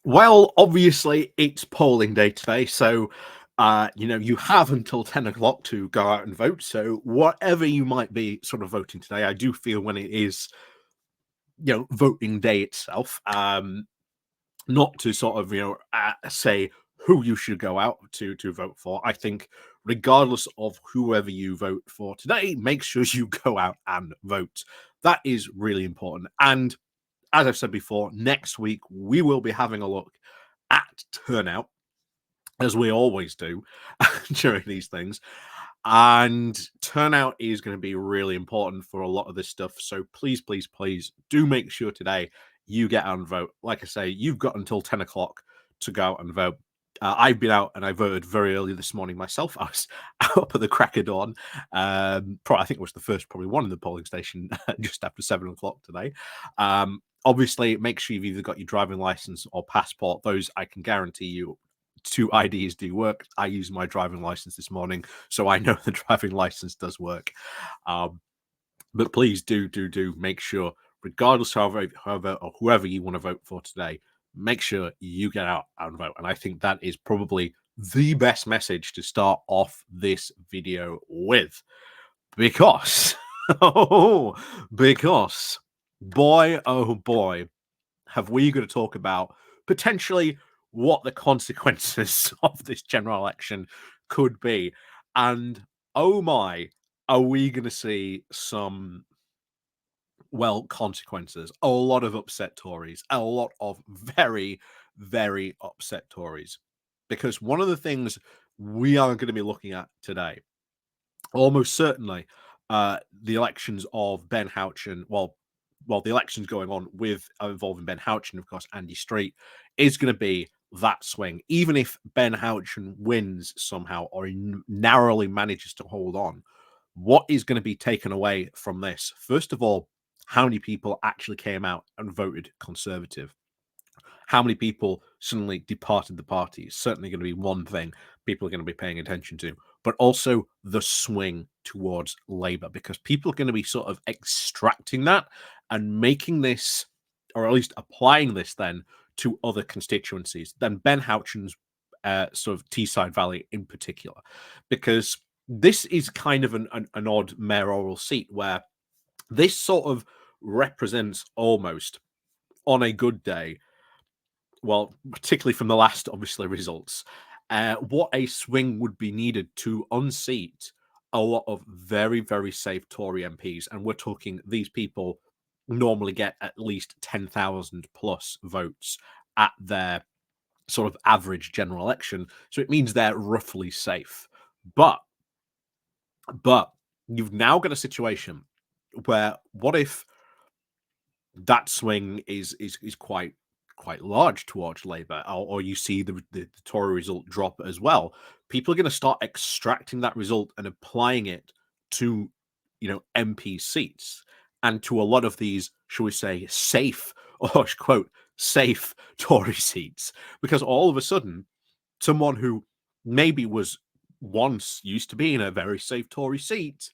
Well, obviously, it's polling day today, so you have until 10 o'clock to go out and vote. So whatever you might be sort of voting today, I do feel when it is, voting day itself, not to sort of, say who you should go out to vote for. I think regardless of whoever you vote for today, make sure you go out and vote. That is really important. And as I've said before, next week we will be having a look at turnout, as we always do during these things. And turnout is going to be really important for a lot of this stuff. So please, please, please do make sure today you get out and vote. Like I say, you've got until 10 o'clock to go out and vote. I've been out and I voted very early this morning myself. I was up at the crack of dawn. I think it was the first probably one in the polling station just after 7 o'clock today. Obviously, make sure you've either got your driving license or passport. Those I can guarantee you two IDs do work. I used my driving license this morning, so I know the driving license does work. But please do make sure, regardless of however or whoever you want to vote for today, make sure you get out and vote. And I think that is probably the best message to start off this video with, because because boy, oh boy, have we got to talk about potentially what the consequences of this general election could be. And oh my, are we going to see some, well, consequences? A lot of upset Tories, a lot of very, very upset Tories. Because one of the things we are going to be looking at today, almost certainly, the elections of Ben Houchen, the elections going on with involving Ben Houchen, of course, Andy Street, is going to be that swing. Even if Ben Houchen wins somehow or narrowly manages to hold on, what is going to be taken away from this? First of all, how many people actually came out and voted Conservative? How many people suddenly departed the party is certainly going to be one thing people are going to be paying attention to, but also the swing towards Labour, because people are going to be sort of extracting that and making this, or at least applying this then to other constituencies than Ben Houchen's sort of Teesside Valley in particular, because this is kind of an odd mayoral seat where this sort of represents almost, on a good day, well, particularly from the last, obviously, results, what a swing would be needed to unseat a lot of very, very safe Tory MPs. And we're talking these people normally get at least 10,000 plus votes at their sort of average general election. So it means they're roughly safe. But you've now got a situation where, what if that swing is quite large towards Labour, or you see the Tory result drop as well? People are going to start extracting that result and applying it to, MP seats and to a lot of these, shall we say, safe, or quote, safe Tory seats, because all of a sudden, someone who maybe was once used to be in a very safe Tory seat,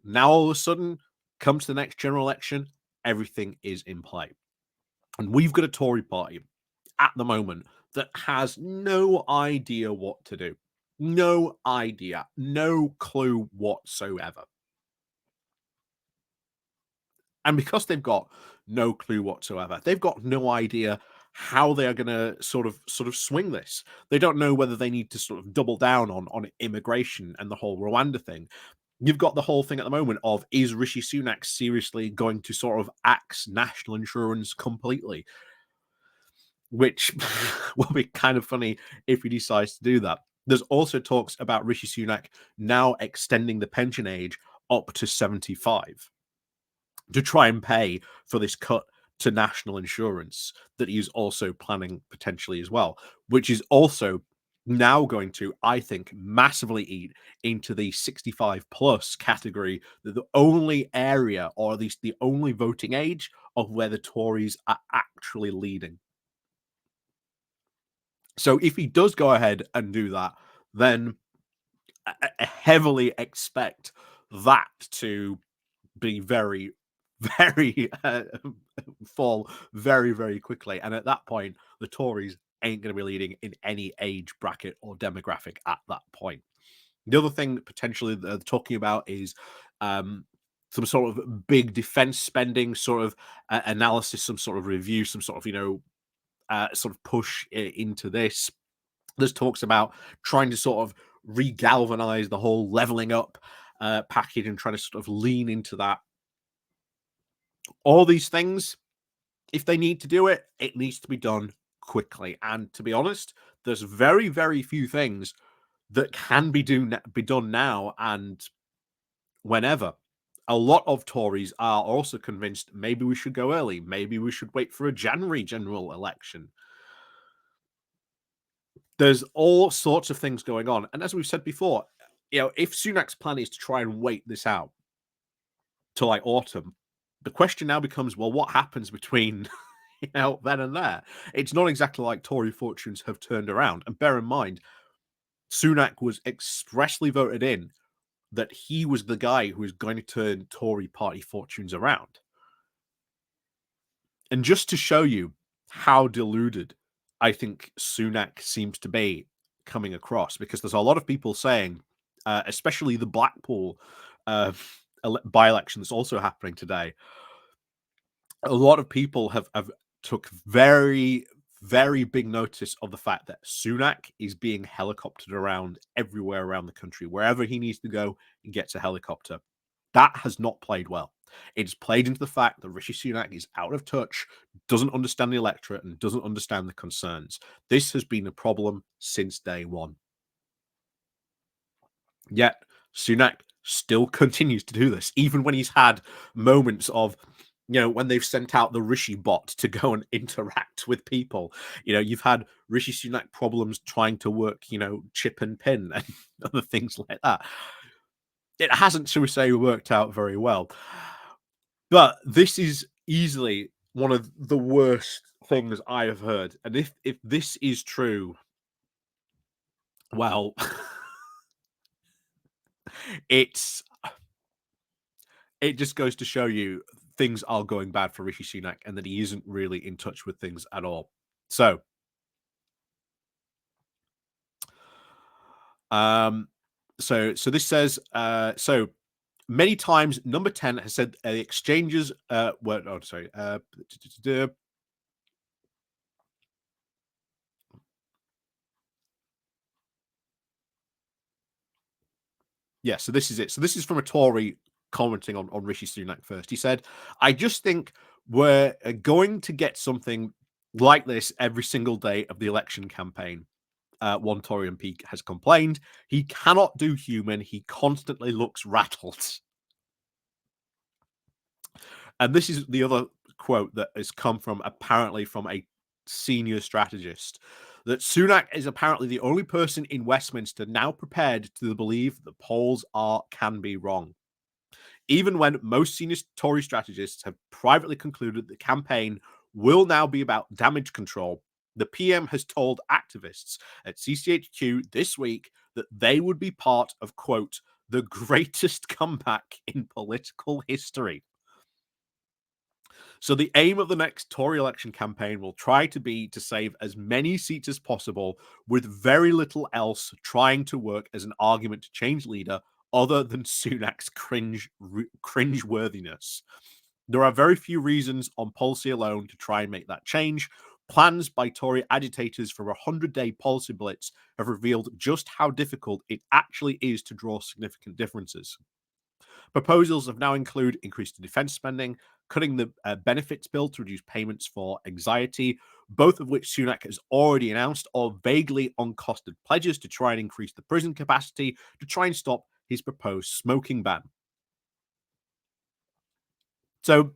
now all of a sudden comes to the next general election, everything is in play. And we've got a Tory party at the moment that has no idea what to do. No idea. No clue whatsoever. And because they've got no clue whatsoever, they've got no idea how they are going to sort of swing this. They don't know whether they need to sort of double down on immigration and the whole Rwanda thing. You've got the whole thing at the moment of, is Rishi Sunak seriously going to sort of axe national insurance completely? Which will be kind of funny if he decides to do that. There's also talks about Rishi Sunak now extending the pension age up to 75 to try and pay for this cut to national insurance that he's also planning potentially as well, which is also now going to, I think, massively eat into the 65 plus category, the only area, or at least the only voting age, of where the Tories are actually leading. So if he does go ahead and do that, then I heavily expect that to be very, very fall very, very quickly. And at that point, the Tories ain't going to be leading in any age bracket or demographic at that point. The other thing potentially that they're talking about is um, some sort of big defense spending sort of analysis, some sort of review, some sort of, sort of push into this. There's talks about trying to sort of regalvanize the whole leveling up package and trying to sort of lean into that. All these things, if they need to do it, it needs to be done quickly. And to be honest, there's very, very few things that can be done now and whenever. A lot of Tories are also convinced maybe we should go early, maybe we should wait for a January general election. There's all sorts of things going on. And as we've said before, if Sunak's plan is to try and wait this out till like autumn, the question now becomes, well, what happens between then and there? It's not exactly like Tory fortunes have turned around. And bear in mind, Sunak was expressly voted in that he was the guy who was going to turn Tory party fortunes around. And just to show you how deluded I think Sunak seems to be coming across, because there's a lot of people saying, especially the Blackpool by-election that's also happening today, a lot of people have took very, very big notice of the fact that Sunak is being helicoptered around everywhere around the country. Wherever he needs to go, he gets a helicopter. That has not played well. It's played into the fact that Rishi Sunak is out of touch, doesn't understand the electorate, and doesn't understand the concerns. This has been a problem since day one. Yet Sunak still continues to do this, even when he's had moments of, when they've sent out the Rishi bot to go and interact with people. You've had Rishi Sunak problems trying to work, chip and pin and other things like that. It hasn't, shall we say, worked out very well. But this is easily one of the worst things I have heard. And if this is true, well, it's it just goes to show you things are going bad for Rishi Sunak and that he isn't really in touch with things at all. So, um, so this says, so many times number 10 has said the exchanges were, oh, sorry, yeah, so this is it. So this is from a Tory commenting on Rishi Sunak first. He said, I just think we're going to get something like this every single day of the election campaign. One Tory MP has complained. He cannot do human. He constantly looks rattled. And this is the other quote that has come from apparently from a senior strategist, that Sunak is apparently the only person in Westminster now prepared to believe the polls can be wrong. Even when most senior Tory strategists have privately concluded the campaign will now be about damage control, the PM has told activists at CCHQ this week that they would be part of, quote, the greatest comeback in political history. So the aim of the next Tory election campaign will try to be to save as many seats as possible, with very little else trying to work as an argument to change leader other than Sunak's cringe-worthiness. There are very few reasons on policy alone to try and make that change. Plans by Tory agitators for a 100-day policy blitz have revealed just how difficult it actually is to draw significant differences. Proposals have now include increased defense spending, cutting the benefits bill to reduce payments for anxiety, both of which Sunak has already announced, or vaguely uncosted pledges to try and increase the prison capacity to try and stop his proposed smoking ban. So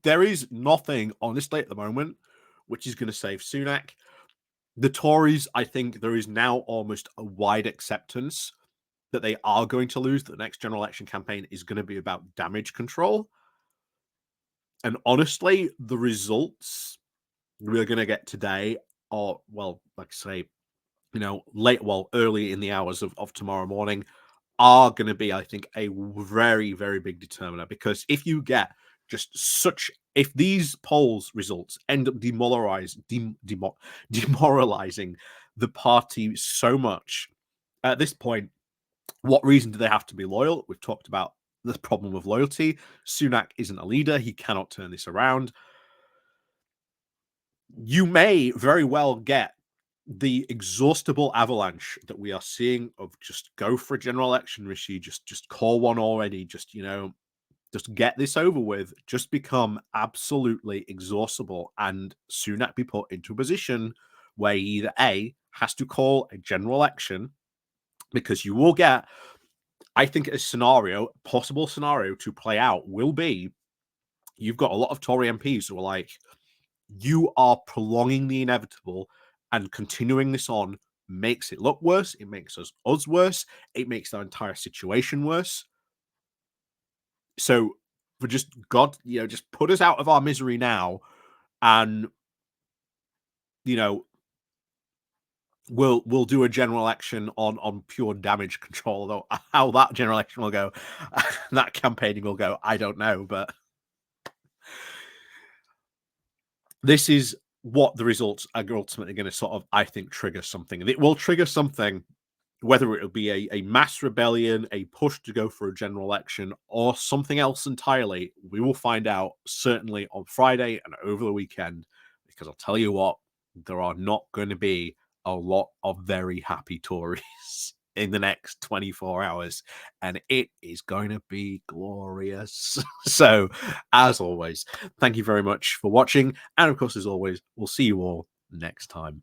there is nothing, honestly, at the moment, which is going to save Sunak. The Tories, I think there is now almost a wide acceptance that they are going to lose, that the next general election campaign is going to be about damage control. And honestly, the results we're going to get today are, well, like I say, early in the hours of tomorrow morning are going to be, I think, a very, very big determiner. Because if you get just such, if these polls results end up demoralizing the party so much at this point, what reason do they have to be loyal? We've talked about the problem of loyalty. Sunak isn't a leader. He cannot turn this around. You may very well get the exhaustible avalanche that we are seeing of just go for a general election, Rishi, just call one already, just, just get this over with, just become absolutely exhaustible, and Sunak be put into a position where he either A, has to call a general election, because you will get, I think a possible scenario to play out will be, you've got a lot of Tory MPs who are like, you are prolonging the inevitable, and continuing this on makes it look worse. It makes us worse. It makes our entire situation worse. So for just God, just put us out of our misery now, and we'll do a general election on pure damage control. Although how that general election will go, that campaigning will go, I don't know, but this is what the results are ultimately going to sort of, I think, trigger something. It will trigger something, whether it'll be a mass rebellion, a push to go for a general election, or something else entirely. We will find out certainly on Friday and over the weekend, because I'll tell you what, there are not going to be a lot of very happy Tories in the next 24 hours, and it is going to be glorious. So, as always, thank you very much for watching, and of course, as always, we'll see you all next time.